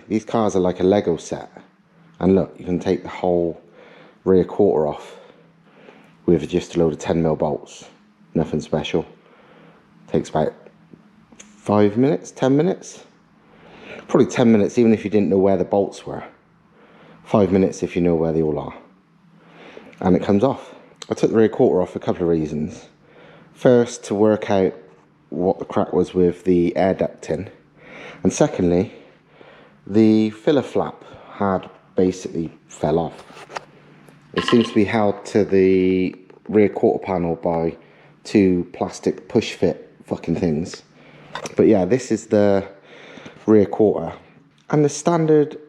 these cars are like a Lego set. And look, you can take the whole rear quarter off with just a load of 10mm bolts. Nothing special. Takes about 5 minutes, 10 minutes. Probably 10 minutes even if you didn't know where the bolts were. 5 minutes if you know where they all are. And it comes off. I took the rear quarter off for a couple of reasons. First, to work out what the crack was with the air ducting. And secondly, the filler flap had basically fell off. It seems to be held to the rear quarter panel by 2 plastic push fit fucking things. But yeah, this is the rear quarter. And the standard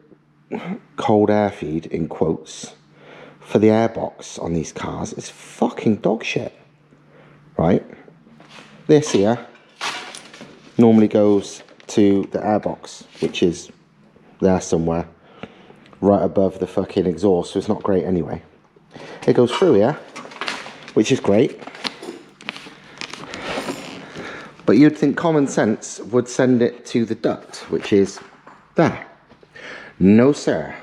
cold air feed, in quotes, for the airbox on these cars is fucking dog shit. Right? This here normally goes to the airbox, which is there somewhere, right above the fucking exhaust, so it's not great anyway. It goes through here, which is great. But you'd think common sense would send it to the duct, which is there. No sir.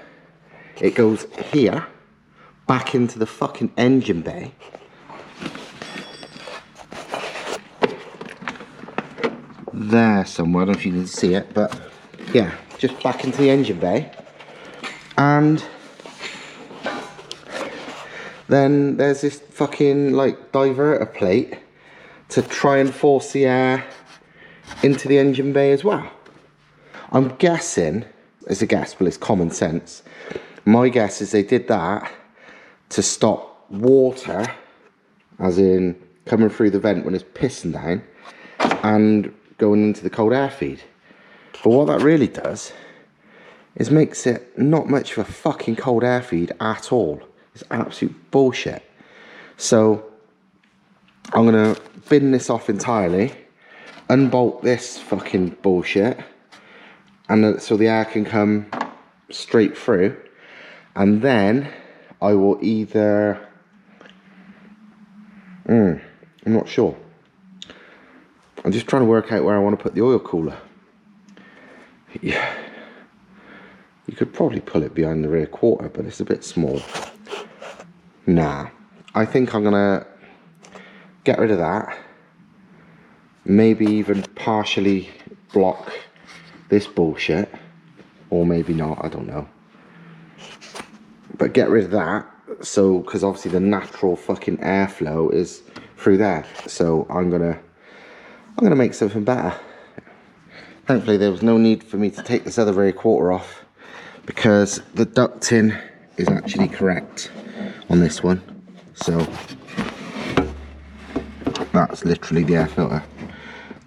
It goes here, back into the fucking engine bay. There somewhere, I don't know if you can see it, but yeah, just back into the engine bay. And then there's this fucking like diverter plate to try and force the air into the engine bay as well. I'm guessing, it's a guess, but it's common sense. My guess is they did that to stop water, as in coming through the vent when it's pissing down, and going into the cold air feed. But what that really does is makes it not much of a fucking cold air feed at all. It's absolute bullshit. So I'm gonna bin this off entirely, unbolt this fucking bullshit, and so the air can come straight through, and then I will either I'm not sure. I'm just trying to work out where I want to put the oil cooler. Yeah, you could probably pull it behind the rear quarter, but it's a bit small. Nah, I think I'm gonna get rid of that. Maybe even partially block this bullshit, or maybe not, I don't know. But get rid of that, so, because obviously the natural fucking airflow is through there. So I'm gonna make something better. Thankfully there was no need for me to take this other rear quarter off, because the ducting is actually correct on this one. So that's literally the air filter,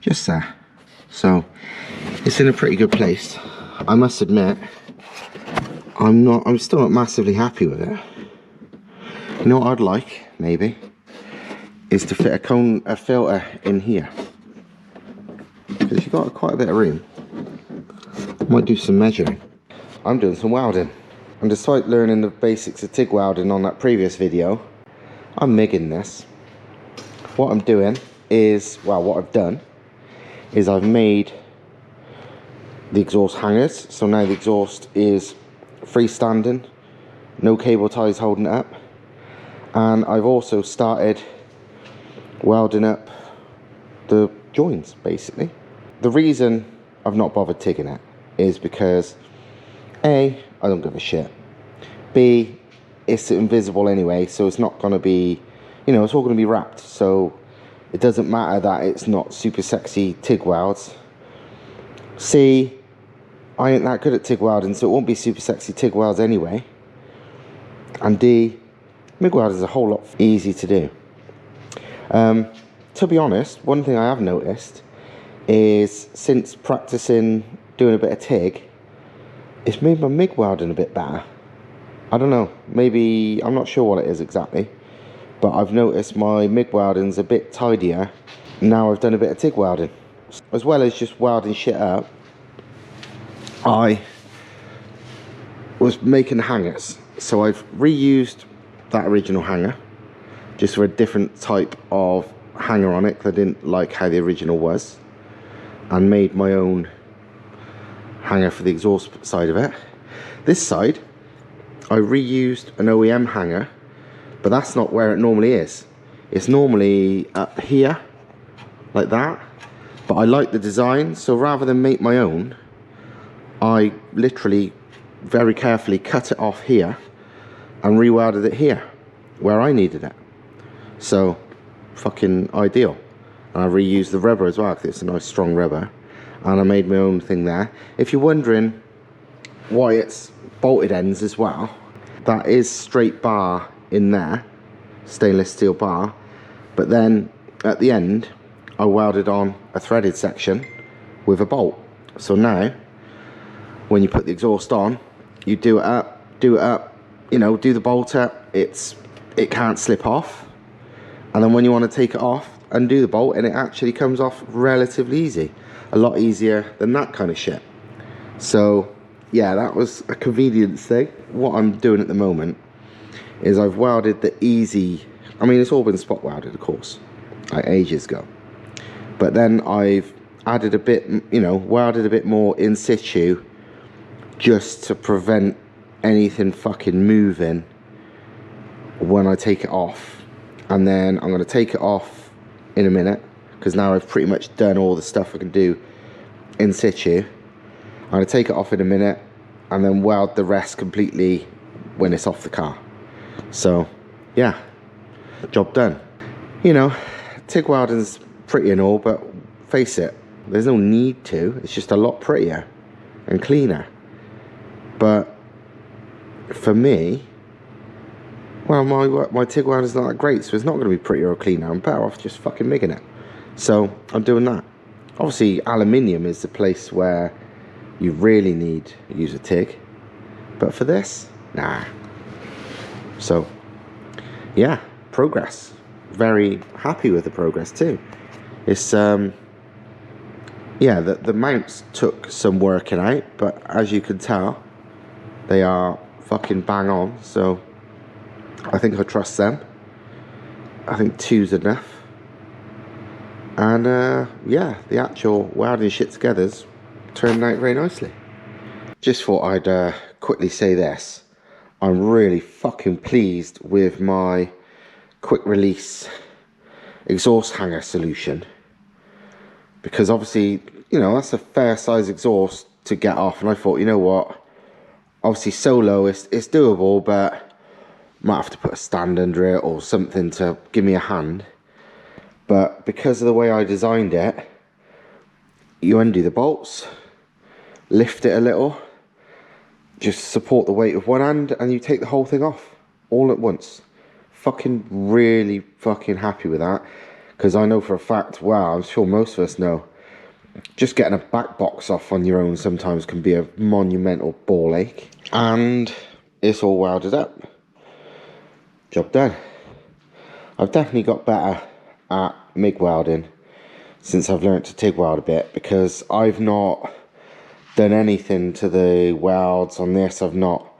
just there. So it's in a pretty good place. I must admit, I'm still not massively happy with it. You know what I'd like, maybe, is to fit a filter in here. Because you've got quite a bit of room. I might do some measuring. I'm doing some welding. And despite learning the basics of TIG welding on that previous video, I'm MIGging this. What I'm doing is, well, what I've done is I've made the exhaust hangers. So now the exhaust is freestanding, no cable ties holding it up. And I've also started welding up the joints, basically. The reason I've not bothered TIGging it is because A, I don't give a shit. B, it's invisible anyway, so it's not going to be, you know, it's all going to be wrapped. So it doesn't matter that it's not super sexy TIG welds. C, I ain't that good at TIG welding, so it won't be super sexy TIG welds anyway. And D, MIG welding is a whole lot easy to do. To be honest, one thing I have noticed is since practicing doing a bit of TIG, it's made my MIG welding a bit better. I don't know, maybe, I'm not sure what it is exactly, but I've noticed my MIG welding's a bit tidier now I've done a bit of TIG welding. As well as just welding shit up, I was making hangers. So I've reused that original hanger, just for a different type of hanger on it, because I didn't like how the original was, and made my own hanger for the exhaust side of it. This side, I reused an OEM hanger, but that's not where it normally is. It's normally up here, like that. But I like the design, so rather than make my own, I literally very carefully cut it off here and re-welded it here, where I needed it. So, fucking ideal. And I reused the rubber as well, because it's a nice strong rubber. And I made my own thing there. If you're wondering why it's bolted ends as well, that is straight bar in there, stainless steel bar. But then at the end, I welded on a threaded section with a bolt. So now, when you put the exhaust on, you do it up, you know, do the bolt up, it can't slip off. And then when you want to take it off, undo the bolt, and it actually comes off relatively easy. A lot easier than that kind of shit. So yeah, that was a convenience thing. What I'm doing at the moment is I've welded the easy, I mean, it's all been spot welded, of course, like ages ago. But then I've added a bit, you know, welded a bit more in situ, just to prevent anything fucking moving when I take it off. And then I'm going to take it off in a minute, because now I've pretty much done all the stuff I can do in situ. I'm going to take it off in a minute and then weld the rest completely when it's off the car. So yeah, job done. You know, TIG welding's pretty and all, but face it, there's no need to. It's just a lot prettier and cleaner. But for me, well, my TIG welding's not that great, so it's not going to be prettier or cleaner. I'm better off just fucking MIGging it. So I'm doing that. Obviously, aluminium is the place where you really need to use a TIG. But for this, nah. So yeah, progress. Very happy with the progress too. It's yeah, the mounts took some working out, but as you can tell, they are fucking bang on. So I think I trust them. I think 2's enough. And yeah, the actual welding shit together's turned out very nicely. Just thought I'd quickly say this. I'm really fucking pleased with my quick release exhaust hanger solution, because obviously, you know, that's a fair size exhaust to get off, and I thought, you know what, obviously solo it's doable, but might have to put a stand under it or something to give me a hand. But because of the way I designed it, you undo the bolts, lift it a little, just support the weight of one hand, and you take the whole thing off all at once. Fucking really fucking happy with that, because I know for a fact, well, I'm sure most of us know, just getting a back box off on your own sometimes can be a monumental ball ache. And it's all welded up. Job done. I've definitely got better at MIG welding since I've learnt to TIG weld a bit, because I've not done anything to the welds on this. I've not,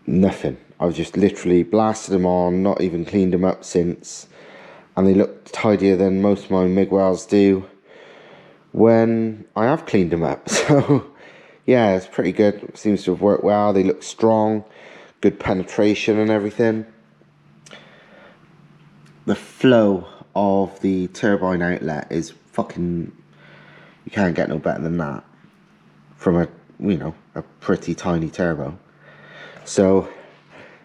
nothing. I've just literally blasted them on, not even cleaned them up since, and they look tidier than most of my MIG welds do when I have cleaned them up. So yeah, it's pretty good. It seems to have worked well. They look strong, good penetration and everything. The flow of the turbine outlet is fucking, you can't get no better than that from a, you know, a pretty tiny turbo. So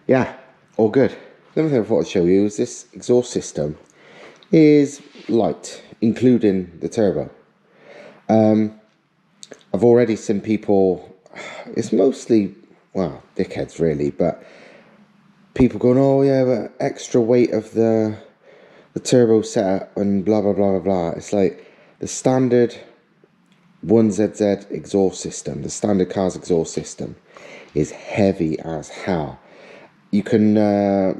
yeah, all good. The other thing I thought I'd show you is this exhaust system is light, including the turbo. I've already seen people, it's mostly, well, dickheads really, but people going, oh yeah, but extra weight of the turbo setup and blah blah blah blah blah. It's like the standard 1ZZ exhaust system, the standard car's exhaust system is heavy as hell. You can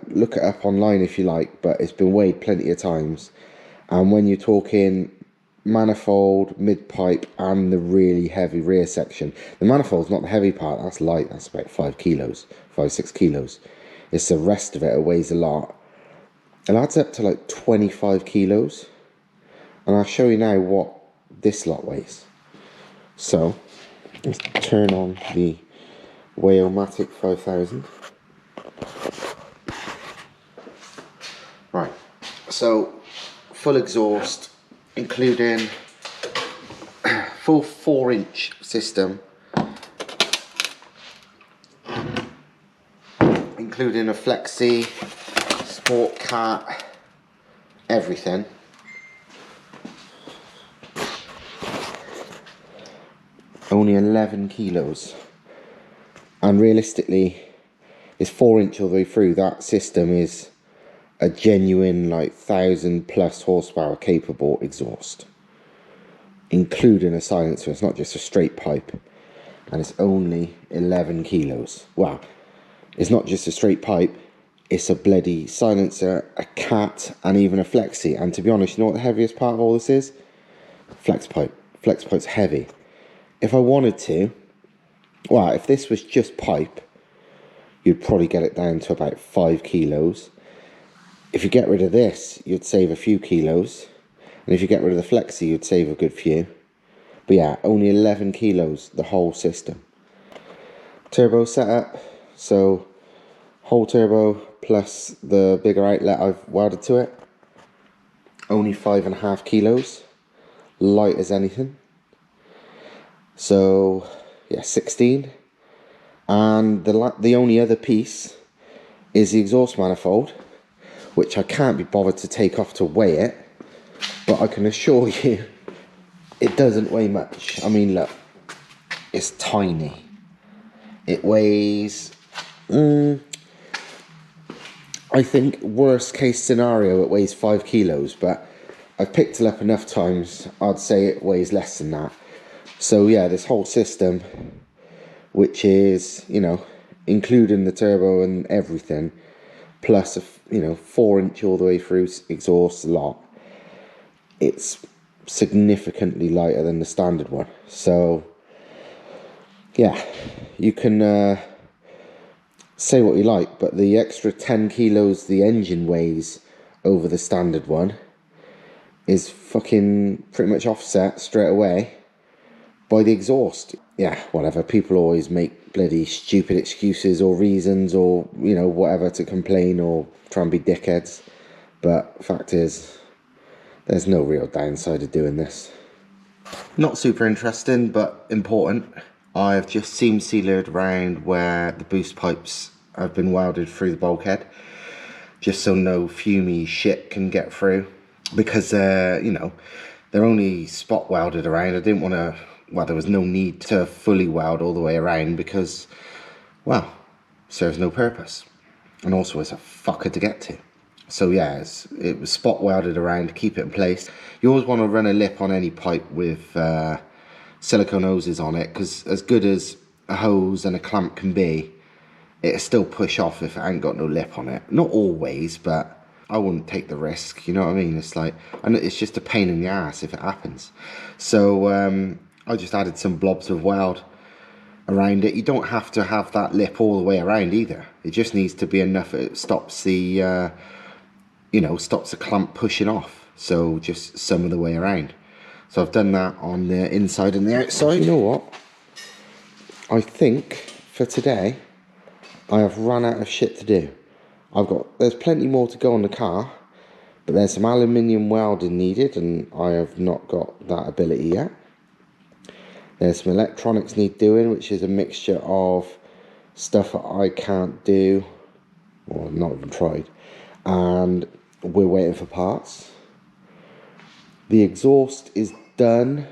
look it up online if you like, but it's been weighed plenty of times. And when you're talking manifold, mid-pipe, and the really heavy rear section, the manifold's not the heavy part, that's light, that's about 5 kilos, 5-6 kilos. It's the rest of it, it weighs a lot. It adds up to like 25 kilos. And I'll show you now what this lot weighs. So, Let's turn on the Whale-Matic 5000. Right, so full exhaust, including full 4-inch system, including a flexi, sport cat, everything. Only 11 kilos, and realistically it's 4-inch all the way through. That system is a genuine like 1,000+ horsepower capable exhaust, including a silencer. It's not just a straight pipe, and it's only 11 kilos. Wow, it's not just a straight pipe, it's a bloody silencer, a cat, and even a flexi. And to be honest, you know what the heaviest part of all this is? Flex pipe. Flex pipe's heavy. If I wanted to, well, if this was just pipe, you'd probably get it down to about 5 kilos. If you get rid of this, you'd save a few kilos. And if you get rid of the flexi, you'd save a good few. But yeah, only 11 kilos, the whole system. Turbo setup, so whole turbo plus the bigger outlet I've welded to it. Only 5.5 kilos, light as anything. So yeah, 16. And the only other piece is the exhaust manifold, which I can't be bothered to take off to weigh it, but I can assure you it doesn't weigh much. I mean, look, it's tiny. It weighs, I think worst case scenario it weighs 5 kilos, but I've picked it up enough times, I'd say it weighs less than that. So yeah, this whole system, which is, you know, including the turbo and everything, plus a 4-inch all the way through exhaust lot, it's significantly lighter than the standard one. So yeah, you can say what you like, but the extra 10 kilos the engine weighs over the standard one is fucking pretty much offset straight away by the exhaust. Yeah, whatever, people always make bloody stupid excuses or reasons or, you know, whatever to complain or try and be dickheads, but fact is, there's no real downside of doing this. Not super interesting, but important. I've just seam sealed around where the boost pipes have been welded through the bulkhead, just so no fumey shit can get through, because you know, they're only spot welded around. I didn't want to, well, there was no need to fully weld all the way around because, well, serves no purpose, and also it's a fucker to get to. So yeah, it was spot welded around to keep it in place. You always want to run a lip on any pipe with silicone hoses on it, because as good as a hose and a clamp can be, it'll still push off if it ain't got no lip on it. Not always, but I wouldn't take the risk, you know what I mean? It's like, and it's just a pain in the ass if it happens. So I just added some blobs of weld around it. You don't have to have that lip all the way around either. It just needs to be enough it stops the stops the clamp pushing off. So just some of the way around. So I've done that on the inside and the outside. You know what? I think for today I have run out of shit to do. There's plenty more to go on the car, but there's some aluminium welding needed and I have not got that ability yet. There's some electronics need doing, which is a mixture of stuff that I can't do, or I've not even tried, and we're waiting for parts. The exhaust is done,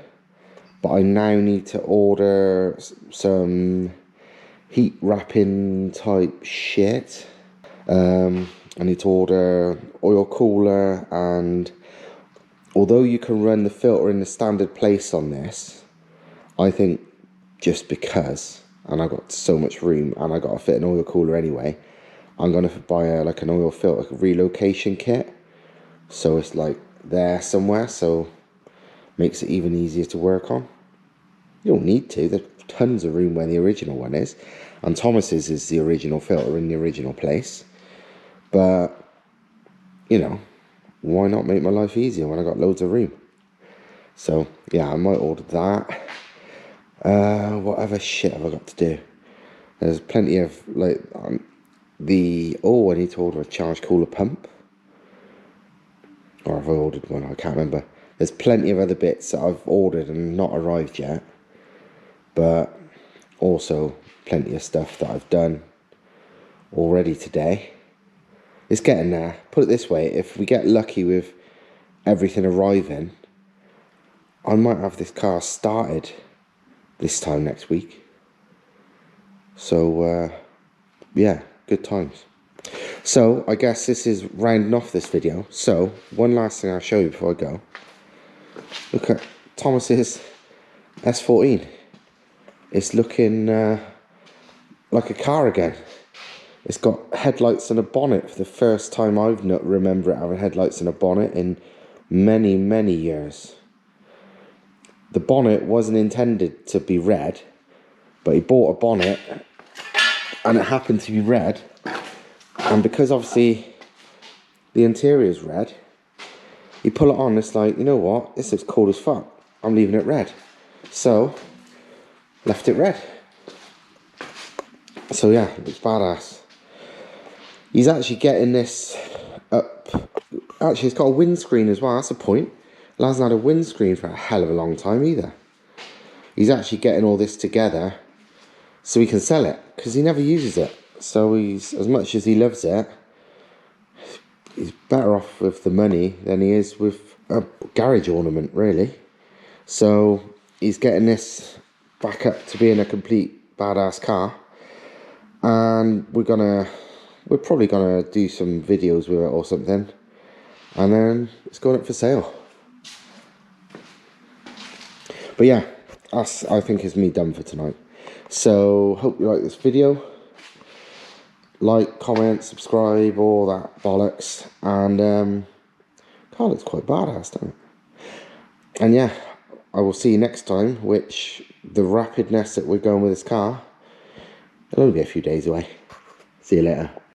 but I now need to order some heat wrapping type shit. I need to order oil cooler, and although you can run the filter in the standard place on this, I think just because, and I got so much room and I got to fit an oil cooler anyway, I'm going to buy an oil filter relocation kit, so it's like there somewhere, so makes it even easier to work on. You don't need to, there's tons of room where the original one is, and Thomas's is the original filter in the original place, but you know, why not make my life easier when I got loads of room? So yeah, I might order that. What other shit have I got to do? There's plenty of, like, I need to order a charge cooler pump. Or have I ordered one? I can't remember. There's plenty of other bits that I've ordered and not arrived yet. But also plenty of stuff that I've done already today. It's getting there. Put it this way, if we get lucky with everything arriving, I might have this car started this time next week. So, yeah, good times. So, I guess this is rounding off this video. So, one last thing I'll show you before I go. Look at Thomas's S14. It's looking like a car again. It's got headlights and a bonnet for the first time I've not remember it having headlights and a bonnet in many, many years. The bonnet wasn't intended to be red, but he bought a bonnet and it happened to be red. And because obviously the interior is red, you pull it on, it's like, you know what, this looks cool as fuck. I'm leaving it red. So, left it red. So yeah, it looks badass. He's actually getting this up. Actually, it's got a windscreen as well. That's a point. It hasn't had a windscreen for a hell of a long time either. He's actually getting all this together so he can sell it, because he never uses it. So he's, as much as he loves it, he's better off with the money than he is with a garage ornament, really. So he's getting this back up to being a complete badass car. And we're probably gonna do some videos with it or something, and then it's going up for sale. But yeah, that's, I think, is me done for tonight. So hope you like this video. Like, comment, subscribe, all that bollocks. And car looks quite badass, doesn't it? And yeah, I will see you next time, which the rapidness that we're going with this car, it'll only be a few days away. See you later.